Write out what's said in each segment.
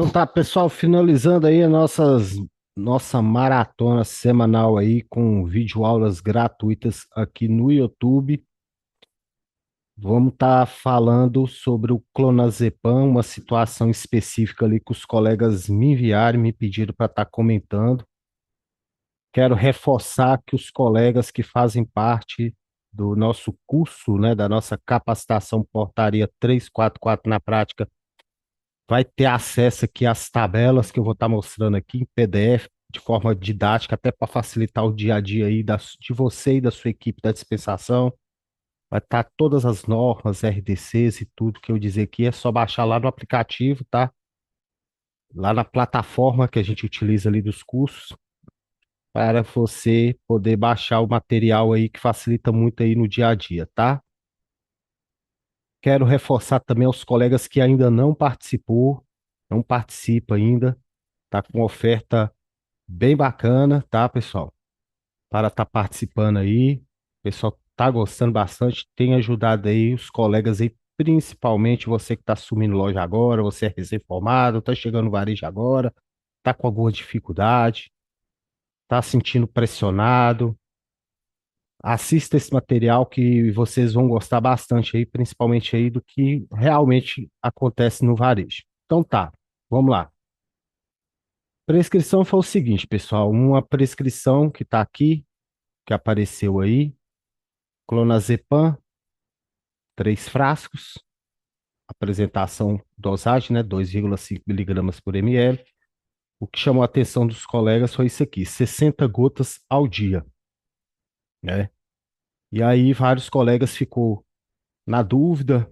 Então tá, pessoal, finalizando aí a nossa maratona semanal aí com videoaulas gratuitas aqui no YouTube. Vamos estar falando sobre o clonazepam, uma situação específica ali que os colegas me enviaram, me pediram para estar comentando. Quero reforçar que os colegas que fazem parte do nosso curso, né, da nossa capacitação Portaria 344 na prática, vai ter acesso aqui às tabelas que eu vou estar mostrando aqui em PDF, de forma didática, até para facilitar o dia a dia aí de você e da sua equipe da dispensação. Vai estar todas as normas, RDCs e tudo que eu dizer aqui, é só baixar lá no aplicativo, tá? Lá na plataforma que a gente utiliza ali dos cursos, para você poder baixar o material aí que facilita muito aí no dia a dia, tá? Quero reforçar também aos colegas que ainda não participou, não participa ainda, tá com oferta bem bacana, tá, pessoal? Para estar participando aí. O pessoal tá gostando bastante, tem ajudado aí os colegas aí, principalmente você que está assumindo loja agora, você é recém-formado, tá chegando no varejo agora, tá com alguma dificuldade, tá sentindo pressionado. Assista esse material que vocês vão gostar bastante aí, principalmente aí do que realmente acontece no varejo. Então tá, vamos lá. Prescrição foi o seguinte, pessoal, uma prescrição que está aqui, que apareceu aí, clonazepam, 3 frascos, apresentação, dosagem, né, 2,5 miligramas por ml. O que chamou a atenção dos colegas foi isso aqui, 60 gotas ao dia, né? E aí vários colegas ficou na dúvida,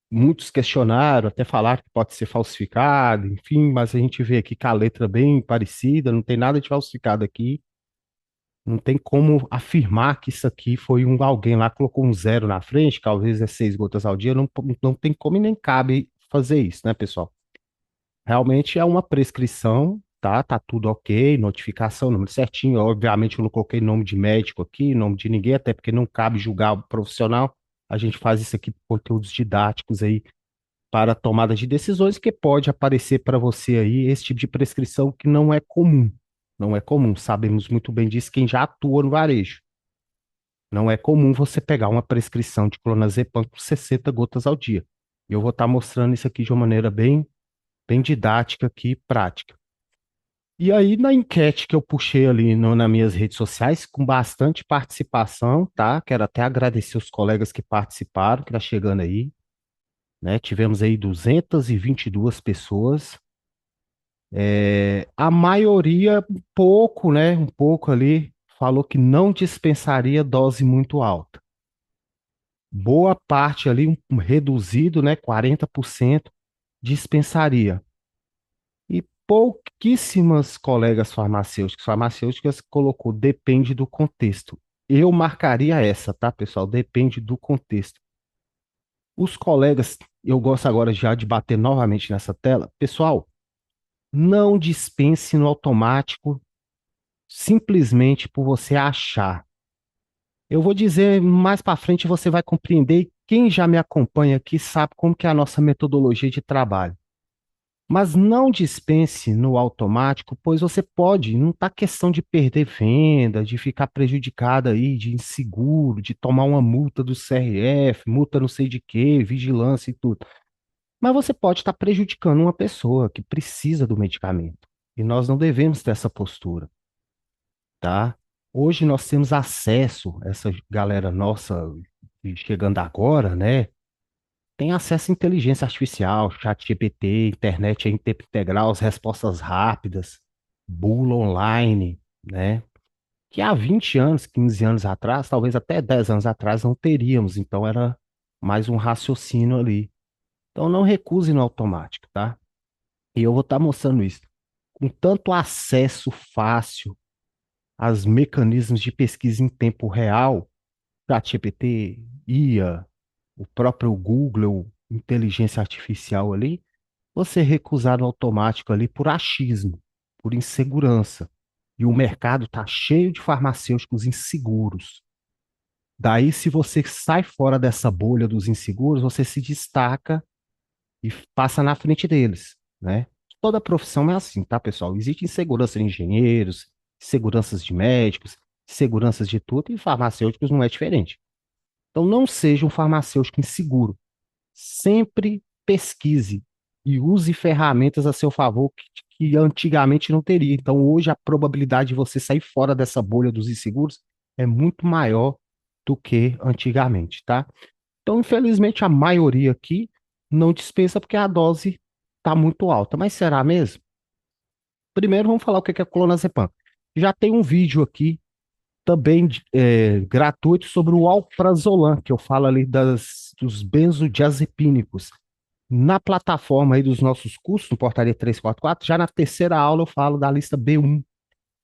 muitos questionaram, até falaram que pode ser falsificado, enfim, mas a gente vê aqui que a letra é bem parecida, não tem nada de falsificado aqui. Não tem como afirmar que isso aqui foi alguém lá colocou um zero na frente, talvez é 6 gotas ao dia, não tem como e nem cabe fazer isso, né, pessoal? Realmente é uma prescrição, tá? Tá tudo ok, notificação, número certinho. Obviamente eu não coloquei nome de médico aqui, nome de ninguém, até porque não cabe julgar o profissional. A gente faz isso aqui por conteúdos didáticos aí para tomada de decisões que pode aparecer para você aí esse tipo de prescrição que não é comum. Não é comum, sabemos muito bem disso quem já atua no varejo. Não é comum você pegar uma prescrição de clonazepam com 60 gotas ao dia. Eu vou estar mostrando isso aqui de uma maneira bem didática aqui, e prática. E aí, na enquete que eu puxei ali nas minhas redes sociais, com bastante participação, tá? Quero até agradecer os colegas que participaram, que tá chegando aí, né? Tivemos aí 222 pessoas. A maioria, um pouco, né? Um pouco ali, falou que não dispensaria dose muito alta. Boa parte ali, um reduzido, né, 40% dispensaria. E pouquíssimas colegas farmacêuticas colocou depende do contexto. Eu marcaria essa, tá, pessoal? Depende do contexto. Os colegas, eu gosto agora já de bater novamente nessa tela. Pessoal, não dispense no automático simplesmente por você achar. Eu vou dizer mais para frente, você vai compreender. Quem já me acompanha aqui sabe como que é a nossa metodologia de trabalho. Mas não dispense no automático, pois você pode, não está questão de perder venda, de ficar prejudicado aí, de inseguro, de tomar uma multa do CRF, multa não sei de quê, vigilância e tudo. Mas você pode estar prejudicando uma pessoa que precisa do medicamento. E nós não devemos ter essa postura, tá? Hoje nós temos acesso, essa galera nossa chegando agora, né? Tem acesso à inteligência artificial, chat GPT, internet em tempo integral, as respostas rápidas, bula online, né? Que há 20 anos, 15 anos atrás, talvez até 10 anos atrás, não teríamos. Então era mais um raciocínio ali. Então não recuse no automático, tá? E eu vou estar mostrando isso. Com tanto acesso fácil aos mecanismos de pesquisa em tempo real, ChatGPT, IA, o próprio Google, inteligência artificial ali, você recusar no automático ali por achismo, por insegurança. E o mercado está cheio de farmacêuticos inseguros. Daí, se você sai fora dessa bolha dos inseguros, você se destaca e passa na frente deles, né? Toda profissão é assim, tá, pessoal? Existe insegurança de engenheiros, seguranças de médicos, seguranças de tudo, e farmacêuticos não é diferente. Então, não seja um farmacêutico inseguro. Sempre pesquise e use ferramentas a seu favor que antigamente não teria. Então, hoje, a probabilidade de você sair fora dessa bolha dos inseguros é muito maior do que antigamente, tá? Então, infelizmente, a maioria aqui não dispensa porque a dose está muito alta. Mas será mesmo? Primeiro, vamos falar o que é clonazepam. Já tem um vídeo aqui também gratuito sobre o alprazolam, que eu falo ali dos benzodiazepínicos. Na plataforma aí dos nossos cursos, no Portaria 344, já na terceira aula eu falo da lista B1,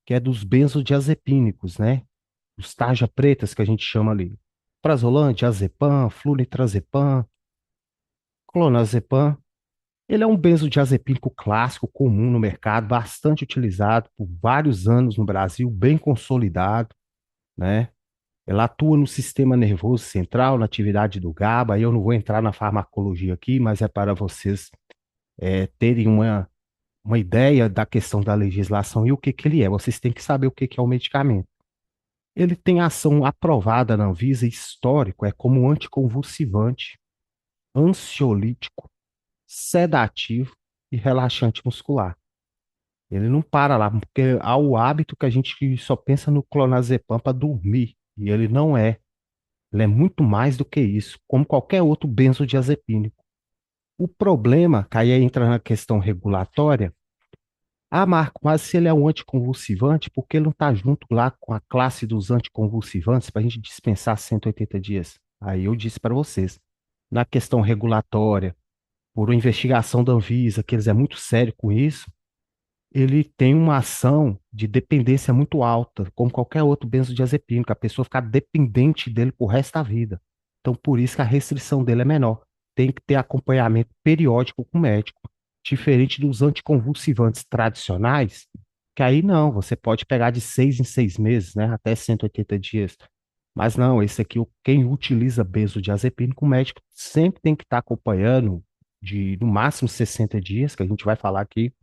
que é dos benzodiazepínicos, né? Os tarja pretas que a gente chama ali. Prazolam, diazepam, flunitrazepam, clonazepam. Ele é um benzodiazepínico clássico, comum no mercado, bastante utilizado por vários anos no Brasil, bem consolidado, né? Ela atua no sistema nervoso central, na atividade do GABA. Eu não vou entrar na farmacologia aqui, mas é para vocês terem uma ideia da questão da legislação e o que que ele é. Vocês têm que saber o que que é o medicamento. Ele tem ação aprovada na Anvisa histórico, é como anticonvulsivante, ansiolítico, sedativo e relaxante muscular. Ele não para lá, porque há o hábito que a gente só pensa no clonazepam para dormir, e ele não é. Ele é muito mais do que isso, como qualquer outro benzodiazepínico. O problema, que aí entra na questão regulatória. Ah, Marco, mas se ele é um anticonvulsivante, por que ele não está junto lá com a classe dos anticonvulsivantes para a gente dispensar 180 dias? Aí eu disse para vocês, na questão regulatória, por uma investigação da Anvisa, que eles é muito sério com isso, ele tem uma ação de dependência muito alta, como qualquer outro benzodiazepínico, a pessoa fica dependente dele pro resto da vida. Então, por isso que a restrição dele é menor. Tem que ter acompanhamento periódico com o médico, diferente dos anticonvulsivantes tradicionais, que aí não, você pode pegar de 6 em 6 meses, né, até 180 dias. Mas não, esse aqui, quem utiliza benzodiazepínico, o médico sempre tem que estar acompanhando de no máximo 60 dias, que a gente vai falar aqui,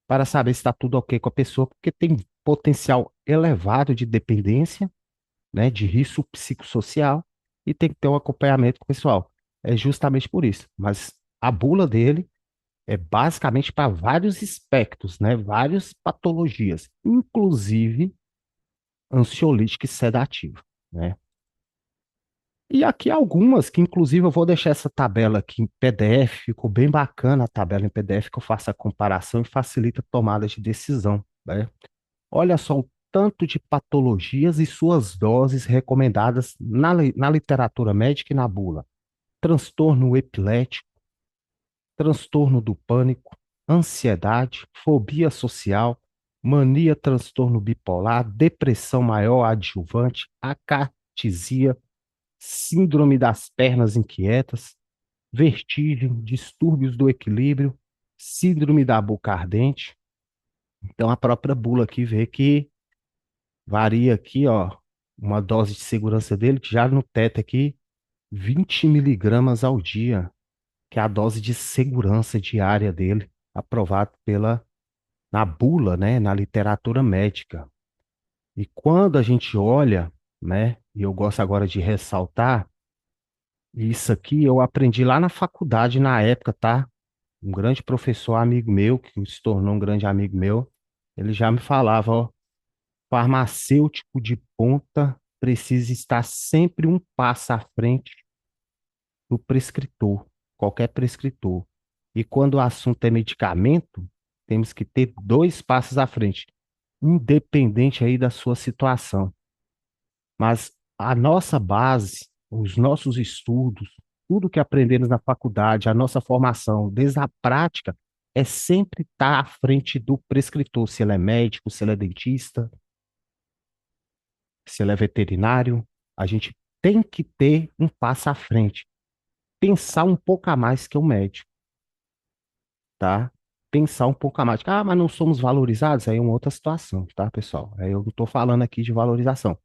para saber se está tudo ok com a pessoa, porque tem potencial elevado de dependência, né, de risco psicossocial, e tem que ter um acompanhamento com o pessoal. É justamente por isso. Mas a bula dele é basicamente para vários espectros, né, várias patologias, inclusive ansiolítico e sedativo, né? E aqui algumas que, inclusive, eu vou deixar essa tabela aqui em PDF, ficou bem bacana a tabela em PDF, que eu faço a comparação e facilita a tomada de decisão, né? Olha só o tanto de patologias e suas doses recomendadas na literatura médica e na bula. Transtorno epilético, transtorno do pânico, ansiedade, fobia social, mania, transtorno bipolar, depressão maior adjuvante, acartisia, síndrome das pernas inquietas, vertigem, distúrbios do equilíbrio, síndrome da boca ardente. Então a própria bula aqui vê que varia aqui, ó, uma dose de segurança dele, que já no teto aqui, 20 miligramas ao dia, que é a dose de segurança diária dele, aprovado na bula, né, na literatura médica. E quando a gente olha, né, e eu gosto agora de ressaltar, isso aqui eu aprendi lá na faculdade na época, tá? Um grande professor amigo meu, que se tornou um grande amigo meu, ele já me falava, ó, farmacêutico de ponta precisa estar sempre um passo à frente do prescritor, qualquer prescritor. E quando o assunto é medicamento, temos que ter 2 passos à frente, independente aí da sua situação. Mas a nossa base, os nossos estudos, tudo que aprendemos na faculdade, a nossa formação, desde a prática, é sempre estar à frente do prescritor, se ele é médico, se ele é dentista, se ele é veterinário, a gente tem que ter um passo à frente, pensar um pouco a mais que o médico, tá? Pensar um pouco a mais. Ah, mas não somos valorizados? Aí é uma outra situação, tá, pessoal? Aí eu não estou falando aqui de valorização.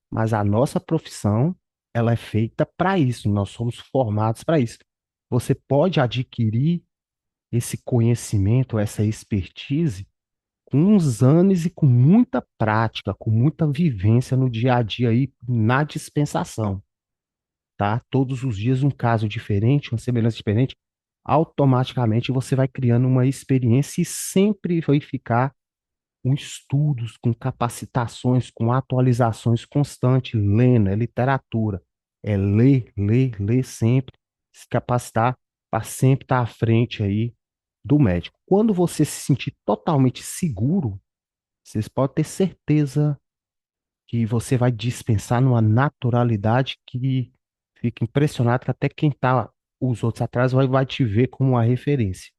Mas a nossa profissão, ela é feita para isso. Nós somos formados para isso. Você pode adquirir esse conhecimento, essa expertise com uns anos e com muita prática, com muita vivência no dia a dia aí na dispensação, tá? Todos os dias um caso diferente, uma semelhança diferente, automaticamente você vai criando uma experiência e sempre vai ficar com estudos, com capacitações, com atualizações constantes, lendo, é literatura, é ler, ler, ler sempre, se capacitar para sempre estar à frente aí do médico. Quando você se sentir totalmente seguro, vocês podem ter certeza que você vai dispensar numa naturalidade que fica impressionado que até quem tá os outros atrás vai te ver como uma referência.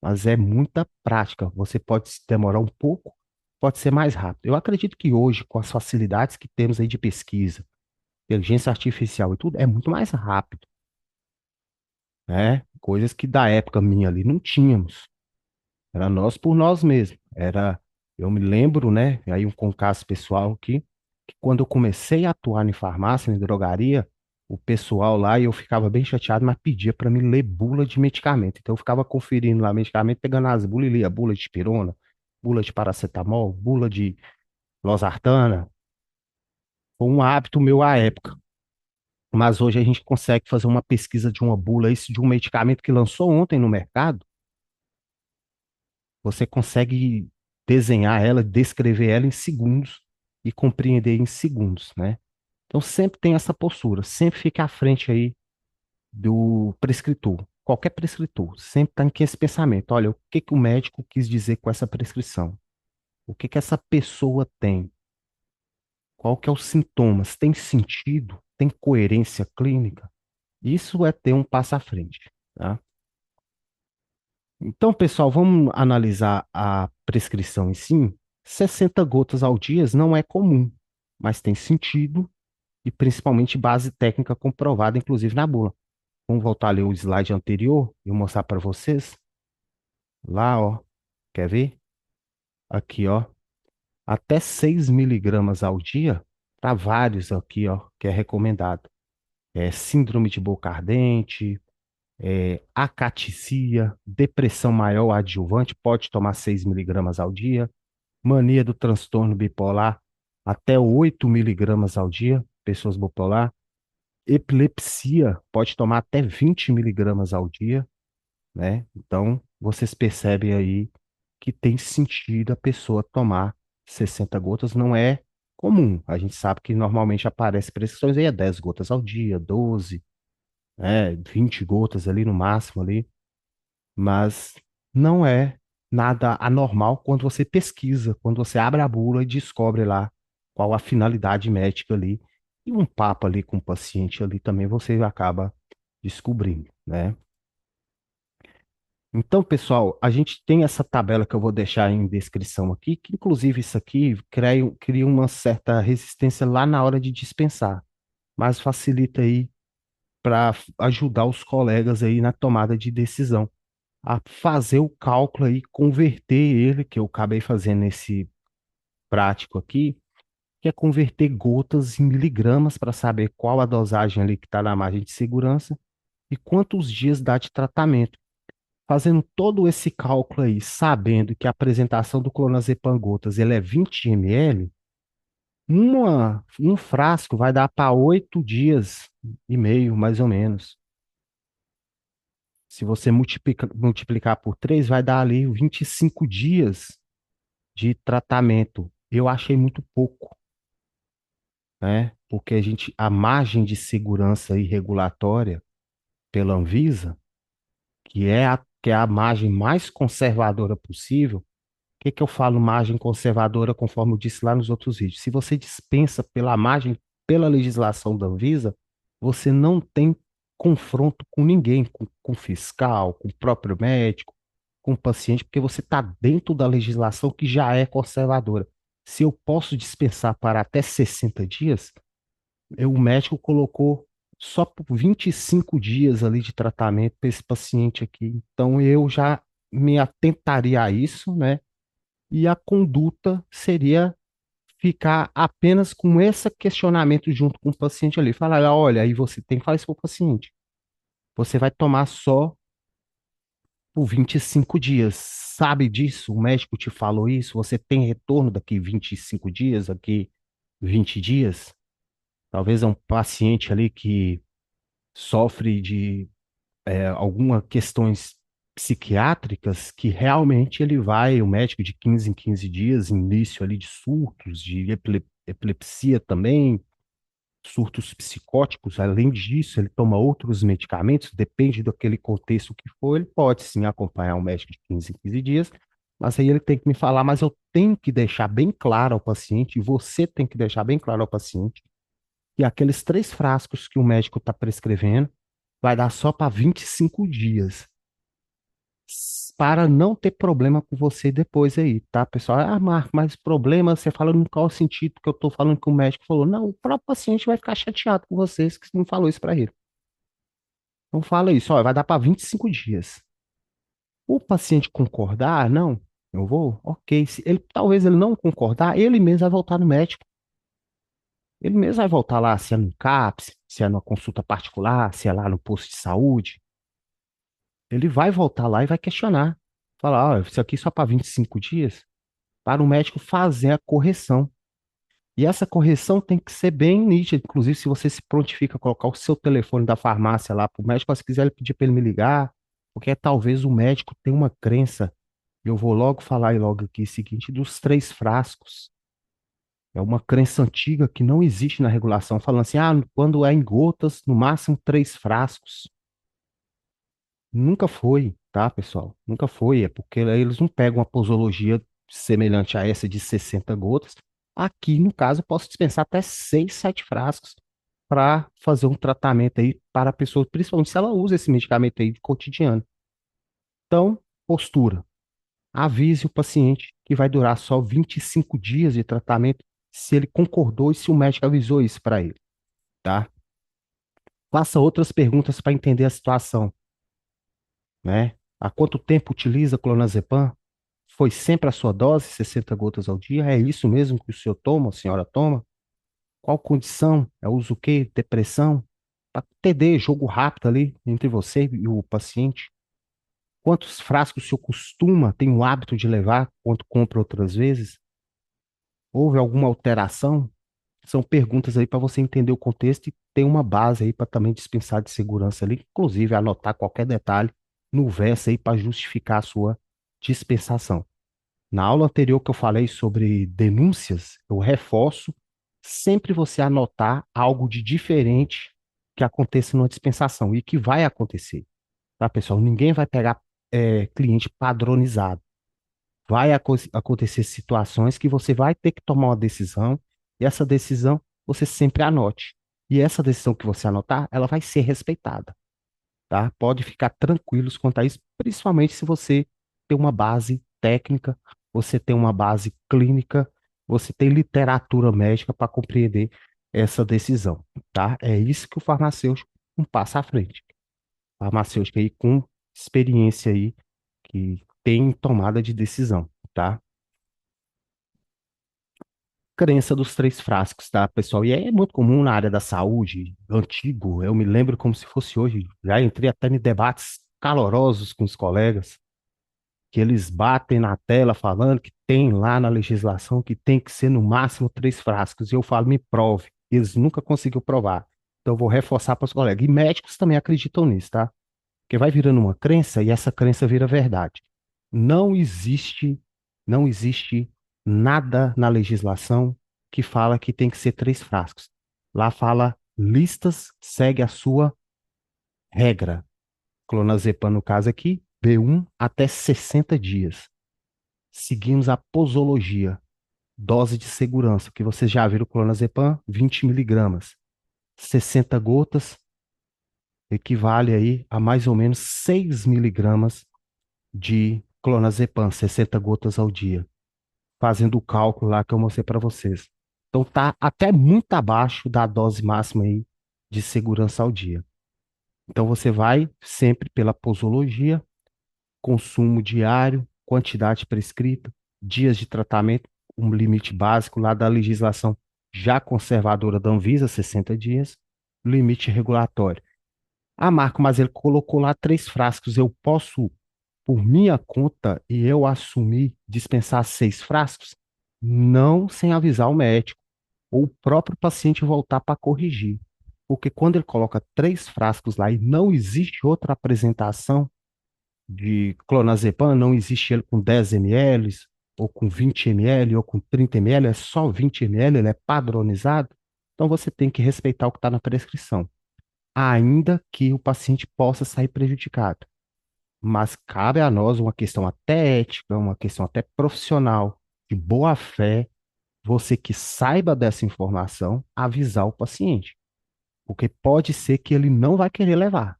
Mas é muita prática. Você pode se demorar um pouco, pode ser mais rápido. Eu acredito que hoje, com as facilidades que temos aí de pesquisa, inteligência artificial e tudo, é muito mais rápido, né? Coisas que da época minha ali não tínhamos. Era nós por nós mesmos. Eu me lembro, né? Aí um concasso pessoal aqui, que quando eu comecei a atuar em farmácia, em drogaria, o pessoal lá, e eu ficava bem chateado, mas pedia para me ler bula de medicamento. Então eu ficava conferindo lá medicamento, pegando as bulas e lia bula de pirona, bula de paracetamol, bula de losartana. Foi um hábito meu à época. Mas hoje a gente consegue fazer uma pesquisa de uma bula, isso de um medicamento que lançou ontem no mercado. Você consegue desenhar ela, descrever ela em segundos e compreender em segundos, né? Então sempre tem essa postura, sempre fica à frente aí do prescritor. Qualquer prescritor sempre tem que esse pensamento. Olha, o que que o médico quis dizer com essa prescrição? O que que essa pessoa tem? Qual que é os sintomas? Tem sentido? Tem coerência clínica? Isso é ter um passo à frente, tá? Então, pessoal, vamos analisar a prescrição em si. 60 gotas ao dia não é comum, mas tem sentido e principalmente base técnica comprovada, inclusive na bula. Vamos voltar ali o slide anterior e eu mostrar para vocês. Lá, ó, quer ver? Aqui, ó, até 6 miligramas ao dia, para vários aqui, ó, que é recomendado. É síndrome de boca ardente, acaticia, depressão maior adjuvante, pode tomar 6 miligramas ao dia. Mania do transtorno bipolar, até 8 miligramas ao dia, pessoas bipolar. Epilepsia, pode tomar até 20 miligramas ao dia, né? Então, vocês percebem aí que tem sentido a pessoa tomar 60 gotas, não é comum. A gente sabe que normalmente aparece prescrições aí a 10 gotas ao dia, 12, 20 gotas ali no máximo ali, mas não é nada anormal quando você pesquisa, quando você abre a bula e descobre lá qual a finalidade médica ali. E um papo ali com o paciente ali também você acaba descobrindo, né? Então, pessoal, a gente tem essa tabela que eu vou deixar em descrição aqui, que inclusive isso aqui cria uma certa resistência lá na hora de dispensar, mas facilita aí para ajudar os colegas aí na tomada de decisão a fazer o cálculo aí, converter ele, que eu acabei fazendo esse prático aqui, que é converter gotas em miligramas para saber qual a dosagem ali que está na margem de segurança e quantos dias dá de tratamento. Fazendo todo esse cálculo aí, sabendo que a apresentação do clonazepam gotas ele é 20 ml, um frasco vai dar para 8 dias e meio, mais ou menos. Se você multiplicar por 3, vai dar ali 25 dias de tratamento. Eu achei muito pouco, né? Porque a margem de segurança e regulatória pela Anvisa, que é a margem mais conservadora possível. O que que eu falo margem conservadora, conforme eu disse lá nos outros vídeos? Se você dispensa pela margem, pela legislação da Anvisa, você não tem confronto com ninguém, com fiscal, com o próprio médico, com o paciente, porque você está dentro da legislação que já é conservadora. Se eu posso dispensar para até 60 dias, o médico colocou só por 25 dias ali de tratamento para esse paciente aqui. Então eu já me atentaria a isso, né? E a conduta seria ficar apenas com esse questionamento junto com o paciente ali. Falar, olha, aí você tem que falar isso para o paciente. Você vai tomar só por 25 dias. Sabe disso? O médico te falou isso? Você tem retorno daqui 25 dias, daqui 20 dias? Talvez é um paciente ali que sofre de algumas questões psiquiátricas que realmente ele vai, o médico de 15 em 15 dias, início ali de surtos, de epilepsia também, surtos psicóticos. Além disso, ele toma outros medicamentos, depende daquele contexto que for, ele pode sim acompanhar o médico de 15 em 15 dias, mas aí ele tem que me falar, mas eu tenho que deixar bem claro ao paciente, e você tem que deixar bem claro ao paciente, que aqueles 3 frascos que o médico está prescrevendo vai dar só para 25 dias, para não ter problema com você depois aí, tá, pessoal? Ah, Marco, mas problema, você fala no qual sentido que eu tô falando que o médico falou? Não, o próprio paciente vai ficar chateado com vocês que não falou isso para ele. Então fala isso, ó, vai dar para 25 dias. O paciente concordar, "Ah, não, eu vou, ok. Se ele, talvez ele não concordar, ele mesmo vai voltar no médico. Ele mesmo vai voltar lá, se é no CAPS, se é numa consulta particular, se é lá no posto de saúde. Ele vai voltar lá e vai questionar. Falar, ó, isso aqui só para 25 dias, para o médico fazer a correção. E essa correção tem que ser bem nítida. Inclusive, se você se prontifica a colocar o seu telefone da farmácia lá para o médico, se quiser ele pedir para ele me ligar, porque talvez o médico tenha uma crença. Eu vou logo falar e logo aqui o seguinte, dos 3 frascos. É uma crença antiga que não existe na regulação, falando assim, ah, quando é em gotas, no máximo 3 frascos. Nunca foi, tá, pessoal? Nunca foi. É porque eles não pegam uma posologia semelhante a essa de 60 gotas. Aqui, no caso, eu posso dispensar até 6, 7 frascos para fazer um tratamento aí para a pessoa, principalmente se ela usa esse medicamento aí de cotidiano. Então, postura. Avise o paciente que vai durar só 25 dias de tratamento, se ele concordou e se o médico avisou isso para ele, tá? Faça outras perguntas para entender a situação, né? Há quanto tempo utiliza clonazepam? Foi sempre a sua dose, 60 gotas ao dia? É isso mesmo que o senhor toma, a senhora toma? Qual condição? É uso o quê? Depressão? Para entender, jogo rápido ali entre você e o paciente. Quantos frascos o senhor costuma, tem o hábito de levar, quanto compra outras vezes? Houve alguma alteração? São perguntas aí para você entender o contexto e ter uma base aí para também dispensar de segurança ali, inclusive anotar qualquer detalhe no verso aí para justificar a sua dispensação. Na aula anterior que eu falei sobre denúncias, eu reforço sempre você anotar algo de diferente que aconteça numa dispensação e que vai acontecer, tá, pessoal? Ninguém vai pegar cliente padronizado. Vai acontecer situações que você vai ter que tomar uma decisão e essa decisão você sempre anote. E essa decisão que você anotar, ela vai ser respeitada, tá? Pode ficar tranquilos quanto a isso, principalmente se você tem uma base técnica, você tem uma base clínica, você tem literatura médica para compreender essa decisão, tá? É isso que o farmacêutico um passo à frente. Farmacêutico aí com experiência aí que tem tomada de decisão, tá? Crença dos 3 frascos, tá, pessoal? E é muito comum na área da saúde, antigo, eu me lembro como se fosse hoje, já entrei até em debates calorosos com os colegas, que eles batem na tela falando que tem lá na legislação que tem que ser no máximo 3 frascos, e eu falo, me prove. Eles nunca conseguiram provar. Então eu vou reforçar para os colegas. E médicos também acreditam nisso, tá? Porque vai virando uma crença e essa crença vira verdade. Não existe, não existe nada na legislação que fala que tem que ser 3 frascos. Lá fala listas, segue a sua regra. Clonazepam, no caso aqui, B1 até 60 dias. Seguimos a posologia, dose de segurança, que vocês já viram clonazepam, 20 miligramas. 60 gotas equivale aí a mais ou menos 6 miligramas de clonazepam, 60 gotas ao dia, fazendo o cálculo lá que eu mostrei para vocês. Então tá até muito abaixo da dose máxima aí de segurança ao dia. Então você vai sempre pela posologia, consumo diário, quantidade prescrita, dias de tratamento, um limite básico lá da legislação já conservadora da Anvisa, 60 dias, limite regulatório. Ah, Marco, mas ele colocou lá 3 frascos, eu posso por minha conta e eu assumir dispensar 6 frascos, não sem avisar o médico, ou o próprio paciente voltar para corrigir. Porque quando ele coloca 3 frascos lá e não existe outra apresentação de clonazepam, não existe ele com 10 ml, ou com 20 ml, ou com 30 ml, é só 20 ml, ele é padronizado, então você tem que respeitar o que está na prescrição, ainda que o paciente possa sair prejudicado. Mas cabe a nós uma questão até ética, uma questão até profissional, de boa fé, você que saiba dessa informação, avisar o paciente. Porque pode ser que ele não vai querer levar.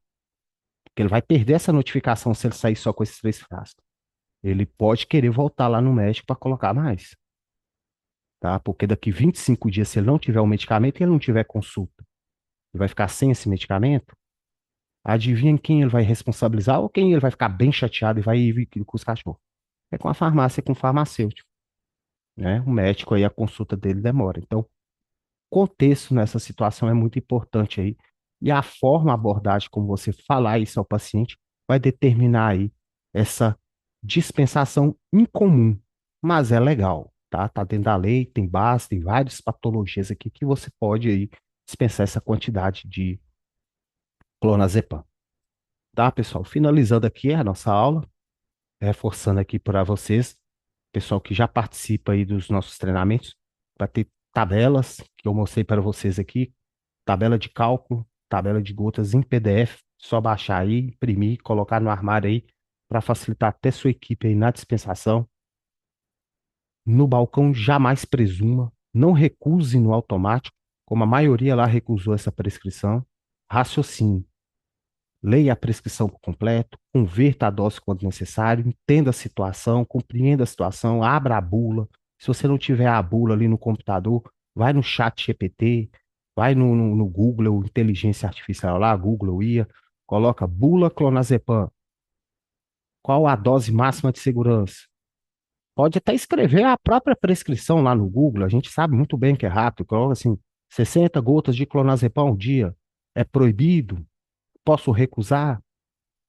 Porque ele vai perder essa notificação se ele sair só com esses 3 frascos. Ele pode querer voltar lá no médico para colocar mais, tá? Porque daqui 25 dias, se ele não tiver o medicamento e ele não tiver consulta, ele vai ficar sem esse medicamento, adivinha quem ele vai responsabilizar ou quem ele vai ficar bem chateado e vai ir com os cachorros? É com a farmácia, com o farmacêutico, né? O médico aí, a consulta dele demora. Então, contexto nessa situação é muito importante aí. E a forma, a abordagem, como você falar isso ao paciente, vai determinar aí essa dispensação incomum, mas é legal, tá? Tá dentro da lei, tem base, tem várias patologias aqui que você pode aí dispensar essa quantidade de clonazepam, tá, pessoal? Finalizando aqui a nossa aula, reforçando aqui para vocês, pessoal que já participa aí dos nossos treinamentos, vai ter tabelas que eu mostrei para vocês aqui, tabela de cálculo, tabela de gotas em PDF, só baixar aí, imprimir, colocar no armário aí, para facilitar até sua equipe aí na dispensação. No balcão, jamais presuma, não recuse no automático, como a maioria lá recusou essa prescrição. Raciocine, leia a prescrição por completo, converta a dose quando necessário, entenda a situação, compreenda a situação, abra a bula. Se você não tiver a bula ali no computador, vai no chat GPT, vai no Google, ou inteligência artificial lá, Google ou IA, coloca bula clonazepam. Qual a dose máxima de segurança? Pode até escrever a própria prescrição lá no Google, a gente sabe muito bem que é rápido, coloca assim, 60 gotas de clonazepam ao dia, é proibido? Posso recusar?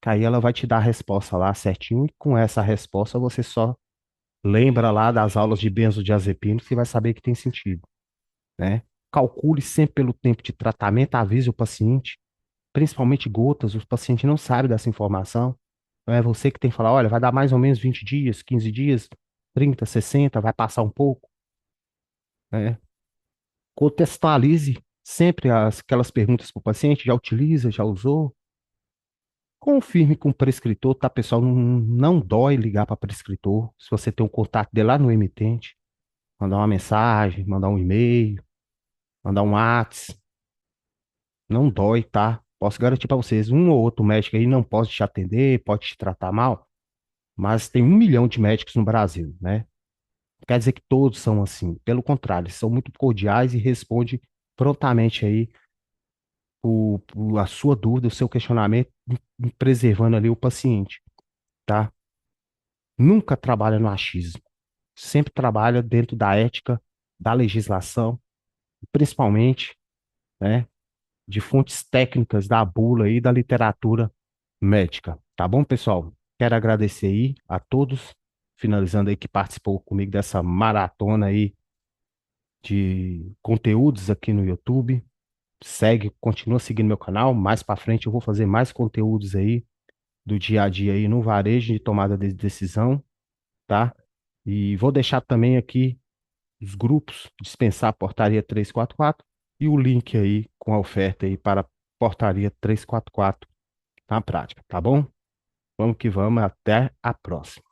Que aí ela vai te dar a resposta lá certinho, e com essa resposta você só lembra lá das aulas de benzodiazepina, que vai saber que tem sentido, né? Calcule sempre pelo tempo de tratamento, avise o paciente, principalmente gotas, os pacientes não sabem dessa informação, então é você que tem que falar, olha, vai dar mais ou menos 20 dias, 15 dias, 30, 60, vai passar um pouco, né? Contextualize sempre aquelas perguntas para o paciente, já utiliza, já usou. Confirme com o prescritor, tá, pessoal? Não, não dói ligar para prescritor. Se você tem um contato dele lá no emitente, mandar uma mensagem, mandar um e-mail, mandar um WhatsApp, não dói, tá? Posso garantir para vocês, um ou outro médico aí não pode te atender, pode te tratar mal, mas tem 1 milhão de médicos no Brasil, né? Quer dizer que todos são assim. Pelo contrário, eles são muito cordiais e respondem prontamente aí a sua dúvida, o seu questionamento, preservando ali o paciente, tá? Nunca trabalha no achismo, sempre trabalha dentro da ética, da legislação, principalmente, né, de fontes técnicas da bula e da literatura médica. Tá bom, pessoal? Quero agradecer aí a todos, finalizando aí que participou comigo dessa maratona aí de conteúdos aqui no YouTube. Segue, continua seguindo meu canal. Mais para frente eu vou fazer mais conteúdos aí do dia a dia aí no varejo de tomada de decisão, tá? E vou deixar também aqui os grupos, dispensar a portaria 344 e o link aí com a oferta aí para a portaria 344 na prática, tá bom? Vamos que vamos, até a próxima.